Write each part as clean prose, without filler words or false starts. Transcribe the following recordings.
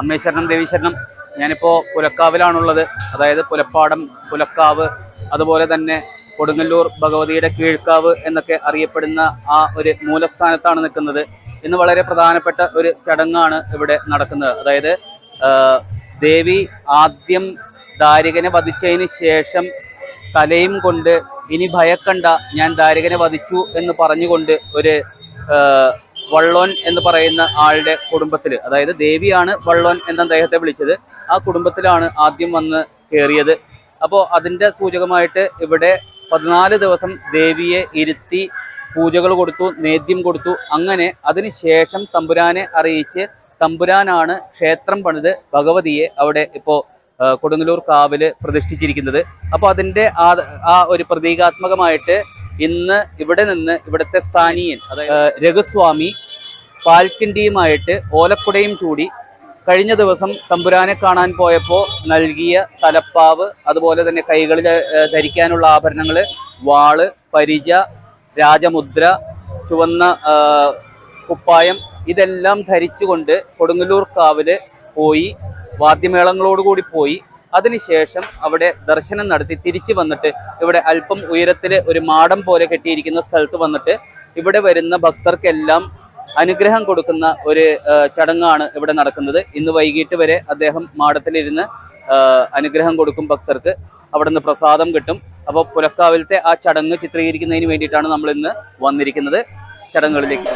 അമ്മേശ്വരണം ദേവീശ്വരണം. ഞാനിപ്പോൾ പുലക്കാവിലാണുള്ളത്. അതായത് പുലപ്പാടം, പുലക്കാവ്, അതുപോലെ തന്നെ കൊടുങ്ങല്ലൂർ ഭഗവതിയുടെ കീഴ്ക്കാവ് എന്നൊക്കെ അറിയപ്പെടുന്ന ആ ഒരു മൂലസ്ഥാനത്താണ് നിൽക്കുന്നത്. ഇന്ന് വളരെ പ്രധാനപ്പെട്ട ഒരു ചടങ്ങാണ് ഇവിടെ നടക്കുന്നത്. അതായത് ദേവി ആദ്യം ദാരികനെ വധിച്ചതിന് ശേഷം തലയും കൊണ്ട് ഇനി ഭയക്കണ്ട, ഞാൻ ദാരികനെ വധിച്ചു എന്ന് പറഞ്ഞുകൊണ്ട് ഒരു വള്ളോൻ എന്ന് പറയുന്ന ആളുടെ കുടുംബത്തിൽ, അതായത് ദേവിയാണ് വള്ളോൻ എന്ന അദ്ദേഹത്തെ വിളിച്ചത്, ആ കുടുംബത്തിലാണ് ആദ്യം വന്ന് കയറിയത്. അപ്പോൾ അതിൻ്റെ സൂചകമായിട്ട് ഇവിടെ 14 ദിവസം ദേവിയെ ഇരുത്തി പൂജകൾ കൊടുത്തു, നേദ്യം കൊടുത്തു. അങ്ങനെ അതിനുശേഷം തമ്പുരാനെ അറിയിച്ച് തമ്പുരാനാണ് ക്ഷേത്രം പണിത് ഭഗവതിയെ അവിടെ ഇപ്പോൾ കൊടുങ്ങല്ലൂർ കാവില് പ്രതിഷ്ഠിച്ചിരിക്കുന്നത്. അപ്പോൾ അതിൻ്റെ ആ ഒരു പ്രതീകാത്മകമായിട്ട് ഇന്ന് ഇവിടെ നിന്ന് ഇവിടുത്തെ സ്ഥാനീയൻ, അതായത് രഘുസ്വാമി പാൽക്കിണ്ടിയുമായിട്ട് ഓലക്കുടയും ചൂടി കഴിഞ്ഞ ദിവസം തമ്പുരാനെ കാണാൻ പോയപ്പോൾ നൽകിയ തലപ്പാവ്, അതുപോലെ തന്നെ കൈകളിൽ ധരിക്കാനുള്ള ആഭരണങ്ങൾ, വാള്, പരിച, രാജമുദ്ര, ചുവന്ന കുപ്പായം, ഇതെല്ലാം ധരിച്ചുകൊണ്ട് കൊടുങ്ങല്ലൂർ കാവില് പോയി വാദ്യമേളങ്ങളോടുകൂടി പോയി. അതിനുശേഷം അവിടെ ദർശനം നടത്തി തിരിച്ചു വന്നിട്ട് ഇവിടെ അല്പം ഉയരത്തിൽ ഒരു മാടം പോലെ കെട്ടിയിരിക്കുന്ന സ്ഥലത്ത് വന്നിട്ട് ഇവിടെ വരുന്ന ഭക്തർക്കെല്ലാം അനുഗ്രഹം കൊടുക്കുന്ന ഒരു ചടങ്ങാണ് ഇവിടെ നടക്കുന്നത്. ഇന്ന് വൈകിട്ട് വരെ അദ്ദേഹം മാടത്തിലിരുന്ന് അനുഗ്രഹം കൊടുക്കും ഭക്തർക്ക്. അവിടെ നിന്ന് പ്രസാദം കിട്ടും. അപ്പോൾ പുലക്കാവിലത്തെ ആ ചടങ്ങ് ചിത്രീകരിക്കുന്നതിന് വേണ്ടിയിട്ടാണ് നമ്മൾ ഇന്ന് വന്നിരിക്കുന്നത്. ചടങ്ങുകളിലേക്ക്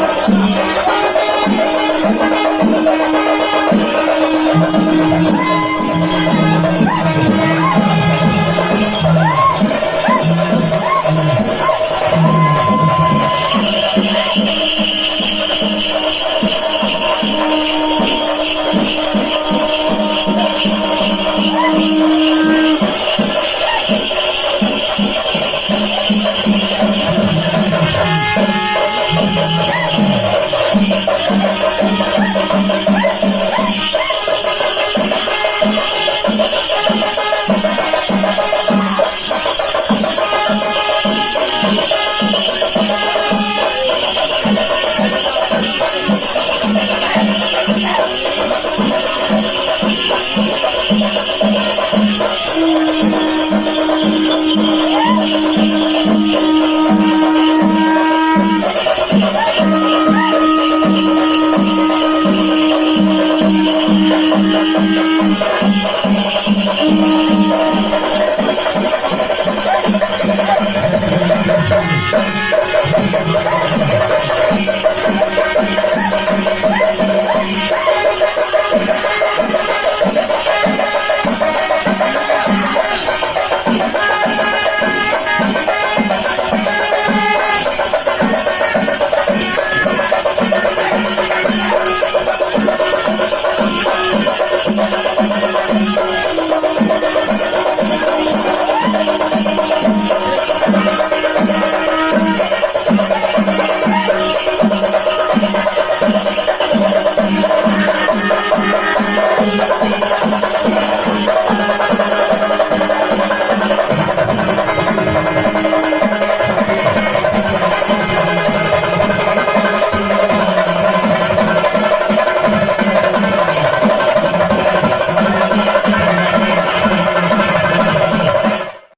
Thank you.